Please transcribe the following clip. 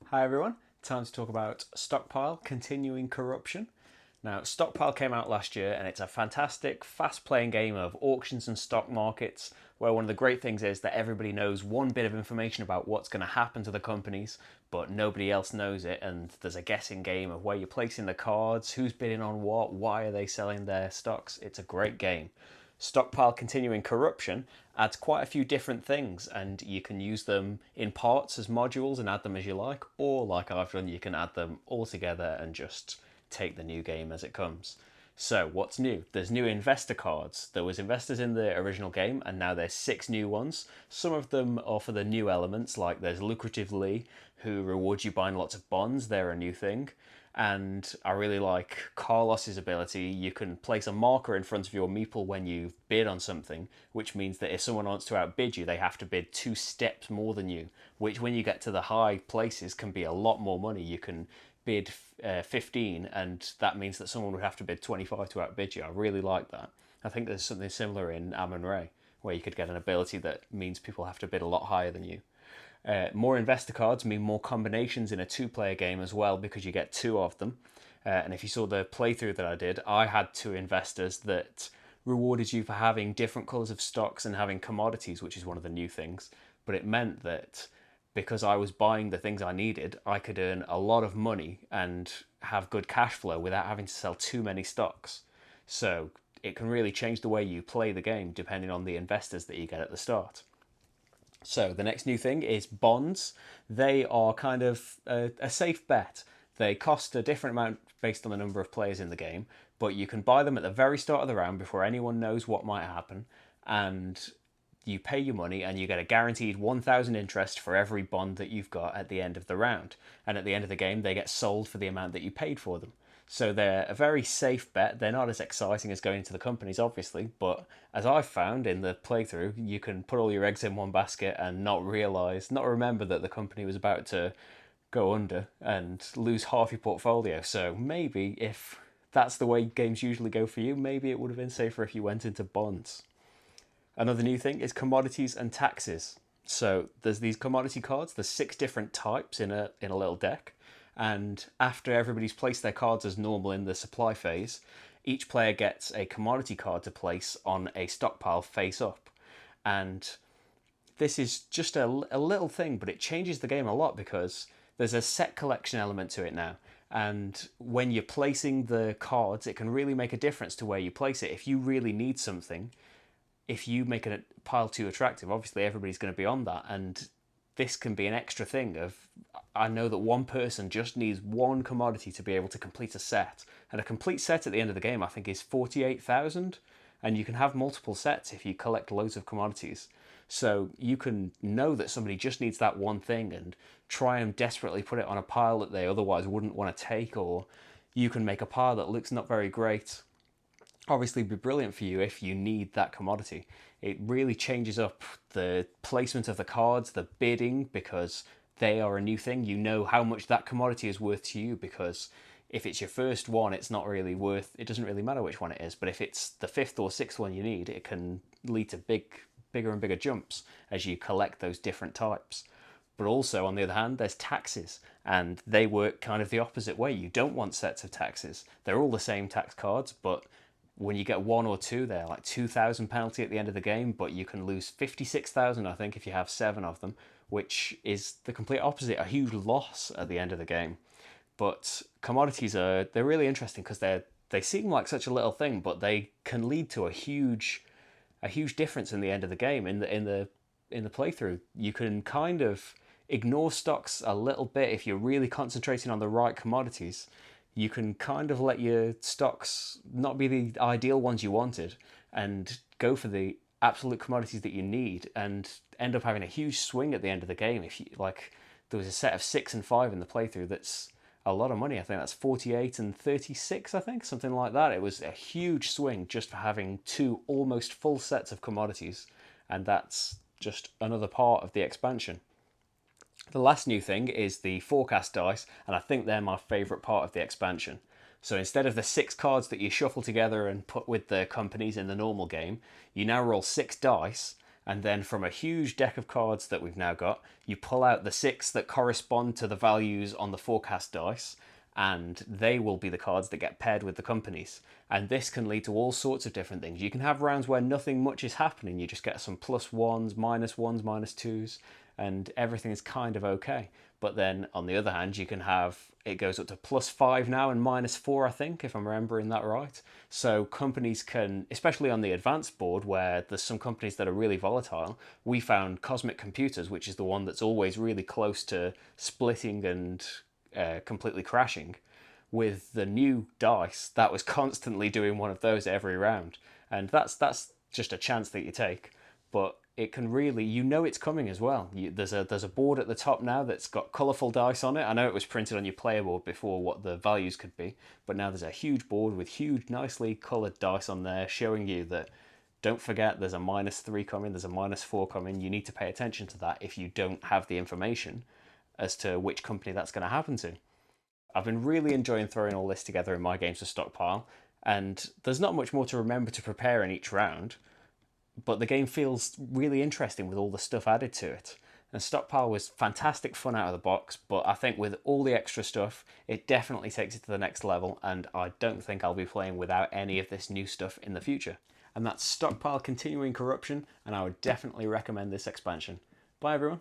Hi everyone, time to talk about Stockpile, Continuing Corruption. Now, Stockpile came out last year and it's a fantastic, fast playing game of auctions and stock markets where one of the great things is that everybody knows one bit of information about what's going to happen to the companies, but nobody else knows it, and there's a guessing game of where you're placing the cards, who's bidding on what, why are they selling their stocks. It's a great game. Stockpile Continuing Corruption adds quite a few different things, and you can use them in parts as modules and add them as you like, or like I've done, you can add them all together and just take the new game as it comes. So what's new? There's new investor cards. There was investors in the original game, and now there's 6 new ones. Some of them are for the new elements, like there's Lucrative Lee, who rewards you buying lots of bonds. They're a new thing. And I really like Carlos's ability. You can place a marker in front of your meeple when you bid on something, which means that if someone wants to outbid you, they have to bid 2 steps more than you, which when you get to the high places can be a lot more money. You can bid 15, and that means that someone would have to bid 25 to outbid you. I really like that. I think there's something similar in Amun-Re, where you could get an ability that means people have to bid a lot higher than you. More investor cards mean more combinations in a 2-player game as well, because you get 2 of them. And if you saw the playthrough that I did, I had 2 investors that rewarded you for having different colours of stocks and having commodities, which is one of the new things. But it meant that because I was buying the things I needed, I could earn a lot of money and have good cash flow without having to sell too many stocks. So it can really change the way you play the game depending on the investors that you get at the start. So the next new thing is bonds. They are kind of a safe bet. They cost a different amount based on the number of players in the game, but you can buy them at the very start of the round before anyone knows what might happen, and you pay your money and you get a guaranteed 1,000 interest for every bond that you've got at the end of the round. And at the end of the game, they get sold for the amount that you paid for them. So they're a very safe bet. They're not as exciting as going to the companies, obviously, but as I've found in the playthrough, you can put all your eggs in one basket and not remember that the company was about to go under and lose half your portfolio. So maybe if that's the way games usually go for you, maybe it would have been safer if you went into bonds. Another new thing is commodities and taxes. So there's these commodity cards. There's 6 different types in a little deck, and after everybody's placed their cards as normal in the supply phase, each player gets a commodity card to place on a stockpile face up. And this is just a little thing, but it changes the game a lot because there's a set collection element to it now. And when you're placing the cards, it can really make a difference to where you place it. If you really need something, if you make a pile too attractive, obviously everybody's going to be on that, and this can be an extra thing of, I know that one person just needs one commodity to be able to complete a set, and a complete set at the end of the game I think is 48,000, and you can have multiple sets if you collect loads of commodities. So you can know that somebody just needs that one thing and try and desperately put it on a pile that they otherwise wouldn't want to take, or you can make a pile that looks not very great obviously be brilliant for you if you need that commodity. It really changes up the placement of the cards, the bidding, because they are a new thing. You know how much that commodity is worth to you, because if it's your first one, it's not really worth, it doesn't really matter which one it is. But if it's the 5th or 6th one you need, it can lead to bigger and bigger jumps as you collect those different types. But also, on the other hand, there's taxes, and they work kind of the opposite way. You don't want sets of taxes. They're all the same tax cards, but when you get 1 or 2, they're like 2,000 penalty at the end of the game, but you can lose 56,000, I think, if you have 7 of them, which is the complete opposite, a huge loss at the end of the game. But commodities they're really interesting because they seem like such a little thing, but they can lead to a huge difference in the end of the game. In the playthrough, you can kind of ignore stocks a little bit if you're really concentrating on the right commodities. You can kind of let your stocks not be the ideal ones you wanted and go for the absolute commodities that you need and end up having a huge swing at the end of the game. If you like, there was a set of 6 and 5 in the playthrough. That's a lot of money. I think that's 48 and 36, I think, something like that. It was a huge swing just for having 2 almost full sets of commodities, and that's just another part of the expansion. The last new thing is the forecast dice, and I think they're my favourite part of the expansion. So instead of the 6 cards that you shuffle together and put with the companies in the normal game, you now roll 6 dice, And then from a huge deck of cards that we've now got, you pull out the 6 that correspond to the values on the forecast dice, and they will be the cards that get paired with the companies. And this can lead to all sorts of different things. You can have rounds where nothing much is happening. You just get some +1s, -1s, -2s, and everything is kind of okay. But then on the other hand, you can have, it goes up to +5 now and -4, I think, if I'm remembering that right. So companies can, especially on the advanced board where there's some companies that are really volatile, we found Cosmic Computers, which is the one that's always really close to splitting and completely crashing. With the new dice, that was constantly doing one of those every round. And that's just a chance that you take. But it can really, you know, it's coming as well. There's a board at the top now that's got colourful dice on it. I know it was printed on your player board before what the values could be, but now there's a huge board with huge, nicely coloured dice on there showing you that, don't forget, there's a -3 coming, there's a -4 coming. You need to pay attention to that if you don't have the information as to which company that's going to happen to. I've been really enjoying throwing all this together in my games of Stockpile, and there's not much more to remember to prepare in each round, but the game feels really interesting with all the stuff added to it. And Stockpile was fantastic fun out of the box, but I think with all the extra stuff, it definitely takes it to the next level, and I don't think I'll be playing without any of this new stuff in the future. And that's Stockpile Continuing Corruption, and I would definitely recommend this expansion. Bye everyone.